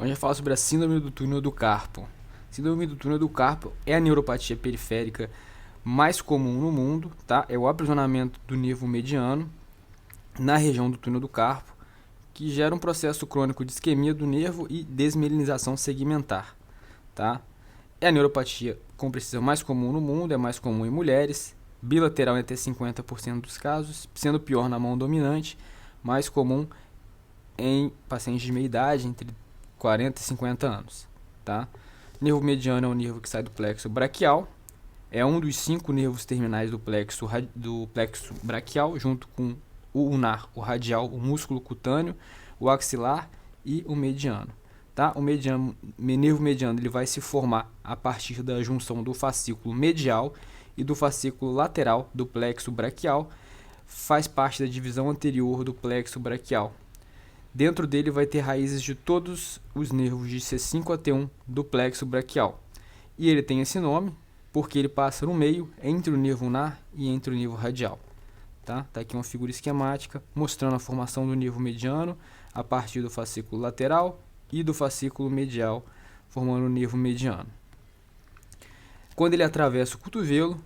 Hoje eu falo sobre a síndrome do túnel do carpo. Síndrome do túnel do carpo é a neuropatia periférica mais comum no mundo, tá? É o aprisionamento do nervo mediano na região do túnel do carpo, que gera um processo crônico de isquemia do nervo e desmielinização segmentar, tá? É a neuropatia com precisão mais comum no mundo, é mais comum em mulheres, bilateral em até 50% dos casos, sendo pior na mão dominante, mais comum em pacientes de meia idade, entre 40 e 50 anos, tá? Nervo mediano é o nervo que sai do plexo braquial, é um dos 5 nervos terminais do plexo braquial, junto com o ulnar, o radial, o músculo cutâneo, o axilar e o mediano. Tá? O nervo mediano ele vai se formar a partir da junção do fascículo medial e do fascículo lateral do plexo braquial, faz parte da divisão anterior do plexo braquial. Dentro dele vai ter raízes de todos os nervos de C5 a T1 do plexo braquial. E ele tem esse nome porque ele passa no meio entre o nervo ulnar e entre o nervo radial. Tá aqui uma figura esquemática mostrando a formação do nervo mediano a partir do fascículo lateral e do fascículo medial, formando o nervo mediano. Quando ele atravessa o cotovelo,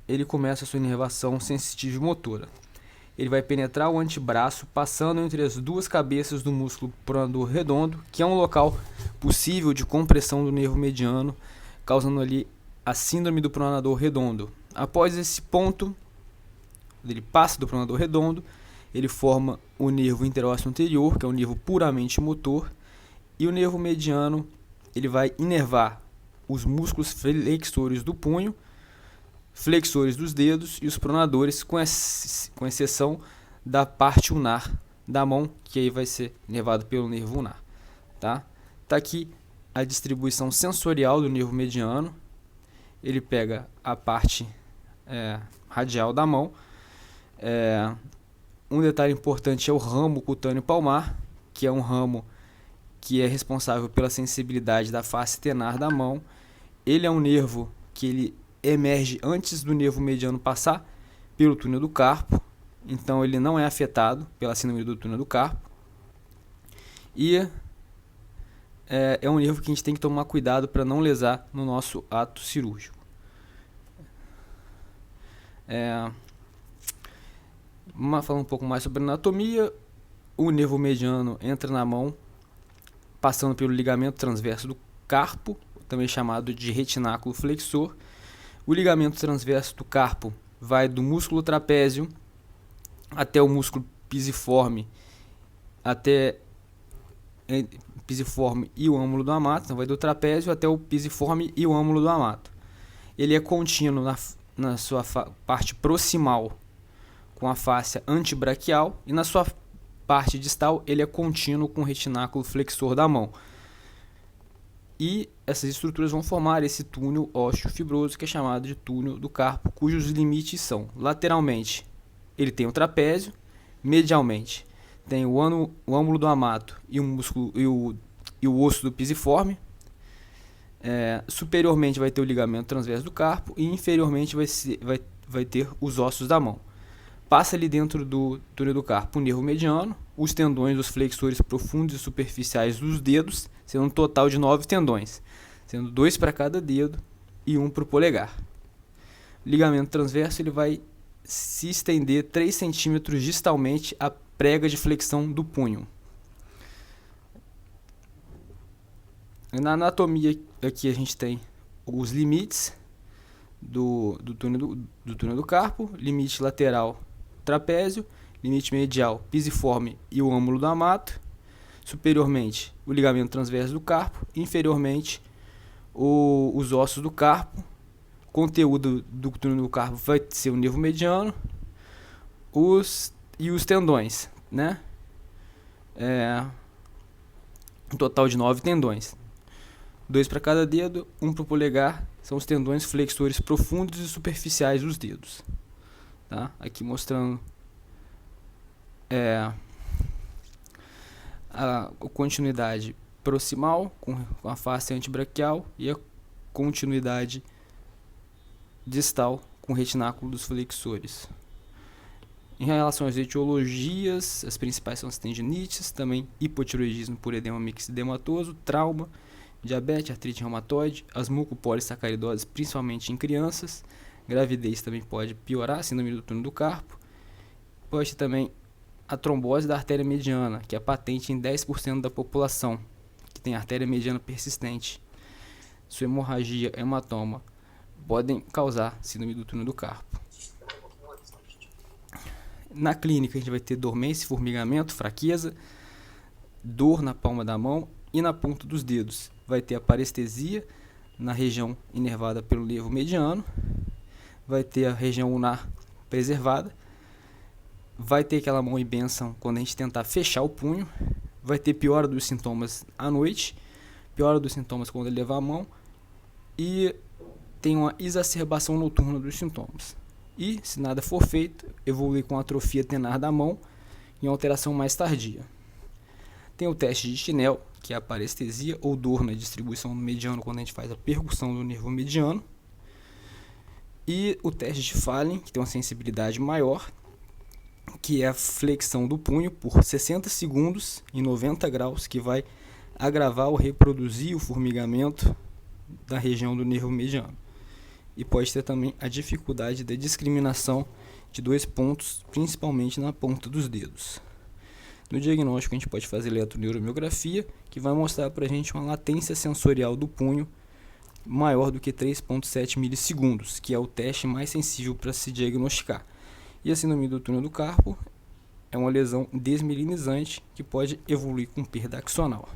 ele começa a sua inervação sensitiva e motora. Ele vai penetrar o antebraço, passando entre as duas cabeças do músculo pronador redondo, que é um local possível de compressão do nervo mediano, causando ali a síndrome do pronador redondo. Após esse ponto, ele passa do pronador redondo, ele forma o nervo interósseo anterior, que é um nervo puramente motor, e o nervo mediano ele vai inervar os músculos flexores do punho, flexores dos dedos e os pronadores, com exceção da parte ulnar da mão, que aí vai ser inervado pelo nervo ulnar. Tá aqui a distribuição sensorial do nervo mediano. Ele pega a parte radial da mão. Um detalhe importante é o ramo cutâneo palmar, que é um ramo que é responsável pela sensibilidade da face tenar da mão. Ele é um nervo que ele emerge antes do nervo mediano passar pelo túnel do carpo, então ele não é afetado pela síndrome do túnel do carpo. E é um nervo que a gente tem que tomar cuidado para não lesar no nosso ato cirúrgico. Vamos falar um pouco mais sobre anatomia. O nervo mediano entra na mão passando pelo ligamento transverso do carpo, também chamado de retináculo flexor. O ligamento transverso do carpo vai do músculo trapézio até o músculo pisiforme, pisiforme e o âmulo do amato. Então vai do trapézio até o pisiforme e o âmulo do amato. Ele é contínuo na sua parte proximal com a fáscia antebraquial, e na sua parte distal ele é contínuo com o retináculo flexor da mão. E essas estruturas vão formar esse túnel ósseo fibroso, que é chamado de túnel do carpo, cujos limites são: lateralmente ele tem o trapézio, medialmente tem o âmulo do amato e o músculo e o osso do pisiforme, superiormente vai ter o ligamento transverso do carpo e inferiormente vai ter os ossos da mão. Passa ali dentro do túnel do carpo o nervo mediano, os tendões dos flexores profundos e superficiais dos dedos, sendo um total de 9 tendões, sendo 2 para cada dedo e 1 para o polegar. O ligamento transverso ele vai se estender 3 centímetros distalmente à prega de flexão do punho. Na anatomia aqui a gente tem os limites do túnel do carpo: limite lateral trapézio, limite medial pisiforme e o âmulo do amato, superiormente o ligamento transverso do carpo, inferiormente os ossos do carpo. O conteúdo do túnel do carpo vai ser o nervo mediano e os tendões, né? Um total de 9 tendões, 2 para cada dedo, 1 para o polegar. São os tendões flexores profundos e superficiais dos dedos. Aqui mostrando a continuidade proximal com a face antebraquial e a continuidade distal com o retináculo dos flexores. Em relação às etiologias, as principais são as tendinites, também hipotiroidismo por edema mixedematoso, trauma, diabetes, artrite reumatoide, as mucopolissacaridoses, principalmente em crianças, gravidez também pode piorar, síndrome do túnel do carpo, pode ter também a trombose da artéria mediana, que é patente em 10% da população, que tem artéria mediana persistente. Sua hemorragia, hematoma, podem causar síndrome do túnel do carpo. Na clínica, a gente vai ter dormência, formigamento, fraqueza, dor na palma da mão e na ponta dos dedos. Vai ter a parestesia na região inervada pelo nervo mediano, vai ter a região ulnar preservada, vai ter aquela mão em bênção quando a gente tentar fechar o punho, vai ter piora dos sintomas à noite, piora dos sintomas quando ele levar a mão e tem uma exacerbação noturna dos sintomas. E, se nada for feito, evolui com atrofia tenar da mão e uma alteração mais tardia. Tem o teste de Schnell, que é a parestesia ou dor na distribuição do mediano quando a gente faz a percussão do nervo mediano. E o teste de Fallen, que tem uma sensibilidade maior, que é a flexão do punho por 60 segundos em 90 graus, que vai agravar ou reproduzir o formigamento da região do nervo mediano. E pode ter também a dificuldade da discriminação de 2 pontos, principalmente na ponta dos dedos. No diagnóstico, a gente pode fazer eletroneuromiografia, que vai mostrar para a gente uma latência sensorial do punho maior do que 3,7 milissegundos, que é o teste mais sensível para se diagnosticar. E a síndrome do túnel do carpo é uma lesão desmielinizante que pode evoluir com perda axonal.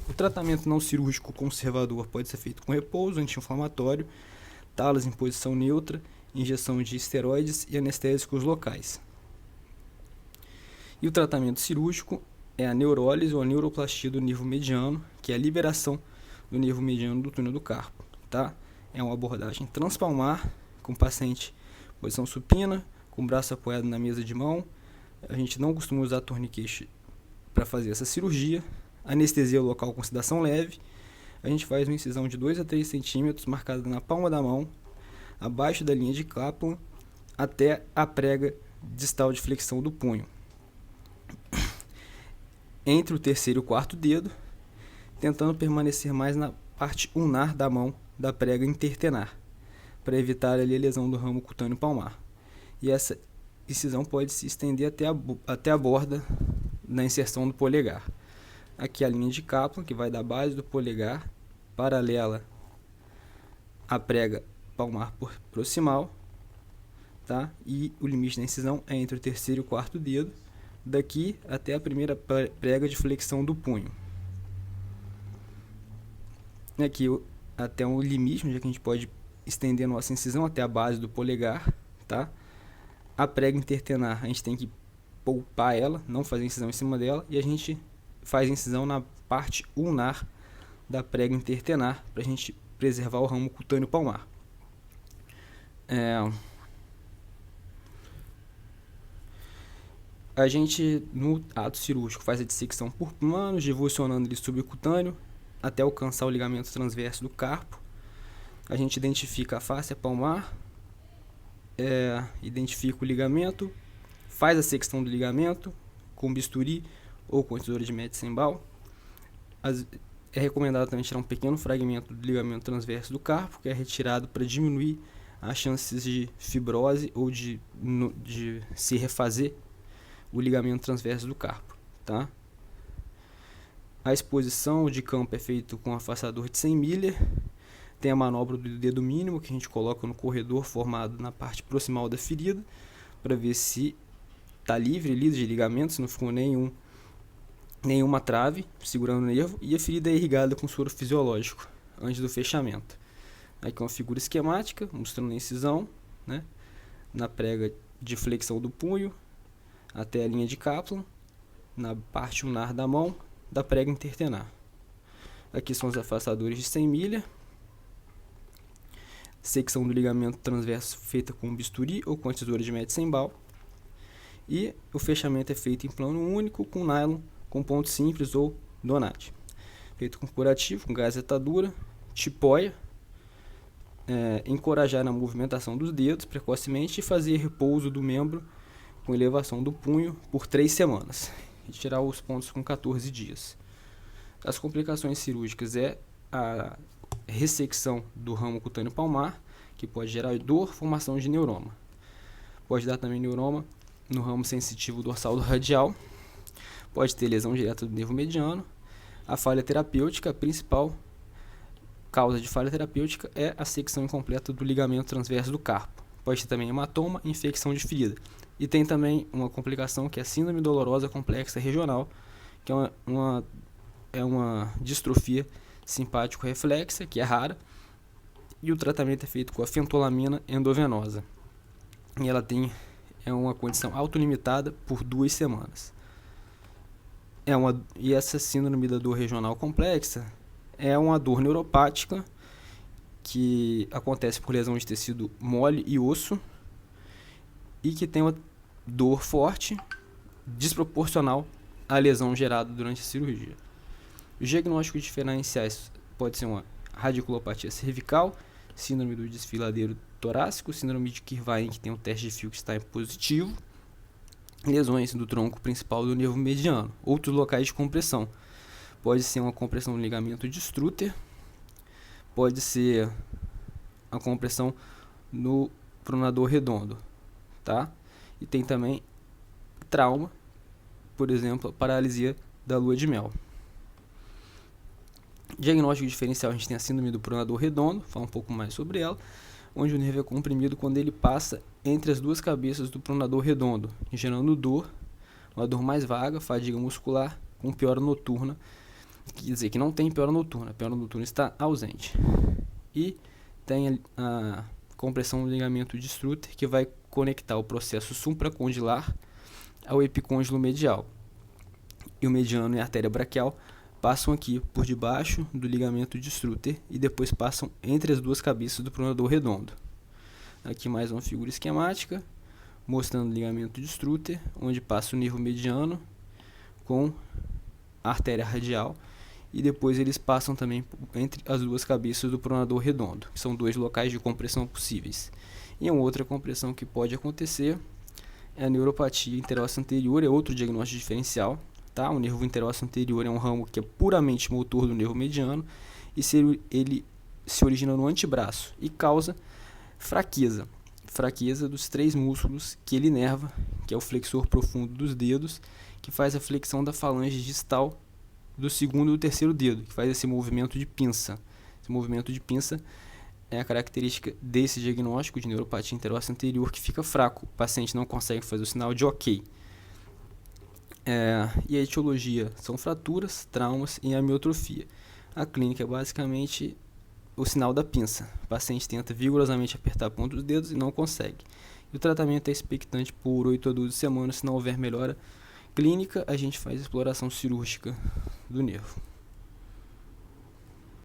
O tratamento não cirúrgico conservador pode ser feito com repouso, anti-inflamatório, talas em posição neutra, injeção de esteroides e anestésicos locais. E o tratamento cirúrgico é a neurólise ou a neuroplastia do nervo mediano, que é a liberação do nervo mediano do túnel do carpo. Tá? É uma abordagem transpalmar, com o paciente em posição supina, com o braço apoiado na mesa de mão. A gente não costuma usar torniquete para fazer essa cirurgia. Anestesia local com sedação leve. A gente faz uma incisão de 2 a 3 centímetros, marcada na palma da mão, abaixo da linha de Kaplan, até a prega distal de flexão do punho. Entre o terceiro e o quarto dedo, tentando permanecer mais na parte ulnar da mão da prega intertenar, para evitar ali a lesão do ramo cutâneo palmar. E essa incisão pode se estender até a borda na inserção do polegar. Aqui a linha de Kaplan, que vai da base do polegar, paralela à prega palmar proximal, tá? E o limite da incisão é entre o terceiro e o quarto dedo, daqui até a primeira prega de flexão do punho. Aqui até um limite, onde a gente pode estender nossa incisão até a base do polegar, tá? A prega intertenar, a gente tem que poupar ela, não fazer incisão em cima dela, e a gente faz incisão na parte ulnar da prega intertenar, para a gente preservar o ramo cutâneo palmar. A gente, no ato cirúrgico, faz a dissecção por planos, divulsionando ele subcutâneo, até alcançar o ligamento transverso do carpo. A gente identifica a face palmar, identifica o ligamento, faz a secção do ligamento com bisturi ou com tesoura de Metzenbaum. É recomendado também tirar um pequeno fragmento do ligamento transverso do carpo, que é retirado para diminuir as chances de fibrose ou de se refazer o ligamento transverso do carpo, tá? A exposição de campo é feita com afastador de 100 Miller. Tem a manobra do dedo mínimo, que a gente coloca no corredor formado na parte proximal da ferida, para ver se está livre de ligamento, se não ficou nenhuma trave segurando o nervo, e a ferida é irrigada com soro fisiológico antes do fechamento. Aqui é uma figura esquemática mostrando a incisão, né, na prega de flexão do punho até a linha de Kaplan, na parte ulnar da mão da prega intertenar. Aqui são os afastadores de 100 milha, secção do ligamento transverso feita com bisturi ou com a tesoura de Metzenbaum, e o fechamento é feito em plano único com nylon com ponto simples ou donate, feito com curativo, com gazetadura, tipóia, encorajar na movimentação dos dedos precocemente e fazer repouso do membro com elevação do punho por 3 semanas. Retirar os pontos com 14 dias. As complicações cirúrgicas é a ressecção do ramo cutâneo palmar, que pode gerar dor, formação de neuroma. Pode dar também neuroma no ramo sensitivo dorsal do radial. Pode ter lesão direta do nervo mediano. A falha terapêutica, a principal causa de falha terapêutica é a secção incompleta do ligamento transverso do carpo. Pode ter também hematoma e infecção de ferida. E tem também uma complicação que é a síndrome dolorosa complexa regional, que é uma distrofia simpático-reflexa, que é rara, e o tratamento é feito com a fentolamina endovenosa. E ela é uma condição autolimitada por 2 semanas. E essa síndrome da dor regional complexa é uma dor neuropática que acontece por lesão de tecido mole e osso e que tem uma dor forte, desproporcional à lesão gerada durante a cirurgia. Os diagnósticos diferenciais pode ser uma radiculopatia cervical, síndrome do desfiladeiro torácico, síndrome de Kirvain, que tem um teste de Filkstein positivo, lesões do tronco principal do nervo mediano. Outros locais de compressão pode ser uma compressão do ligamento de Strutter, pode ser a compressão no pronador redondo, tá? E tem também trauma, por exemplo, a paralisia da lua de mel. Diagnóstico diferencial, a gente tem a síndrome do pronador redondo, falar um pouco mais sobre ela, onde o nervo é comprimido quando ele passa entre as duas cabeças do pronador redondo, gerando dor, uma dor mais vaga, fadiga muscular, com piora noturna, quer dizer que não tem piora noturna, a piora noturna está ausente. E tem a compressão do ligamento de Strutter, que vai conectar o processo supracondilar ao epicôndilo medial. E o mediano e a artéria braquial passam aqui por debaixo do ligamento de Strutter e depois passam entre as duas cabeças do pronador redondo. Aqui mais uma figura esquemática mostrando o ligamento de Strutter, onde passa o nervo mediano com a artéria radial e depois eles passam também entre as duas cabeças do pronador redondo, que são 2 locais de compressão possíveis. E uma outra compressão que pode acontecer é a neuropatia interóssea anterior, é outro diagnóstico diferencial. Tá? O nervo interósseo anterior é um ramo que é puramente motor do nervo mediano e ele se origina no antebraço e causa fraqueza dos 3 músculos que ele inerva, que é o flexor profundo dos dedos, que faz a flexão da falange distal do 2º e do 3º dedo, que faz esse movimento de pinça. Esse movimento de pinça é a característica desse diagnóstico de neuropatia interóssea anterior, que fica fraco, o paciente não consegue fazer o sinal de OK. E a etiologia são fraturas, traumas e amiotrofia. A clínica é basicamente o sinal da pinça. O paciente tenta vigorosamente apertar a ponta dos dedos e não consegue. E o tratamento é expectante por 8 a 12 semanas. Se não houver melhora clínica, a gente faz exploração cirúrgica do nervo.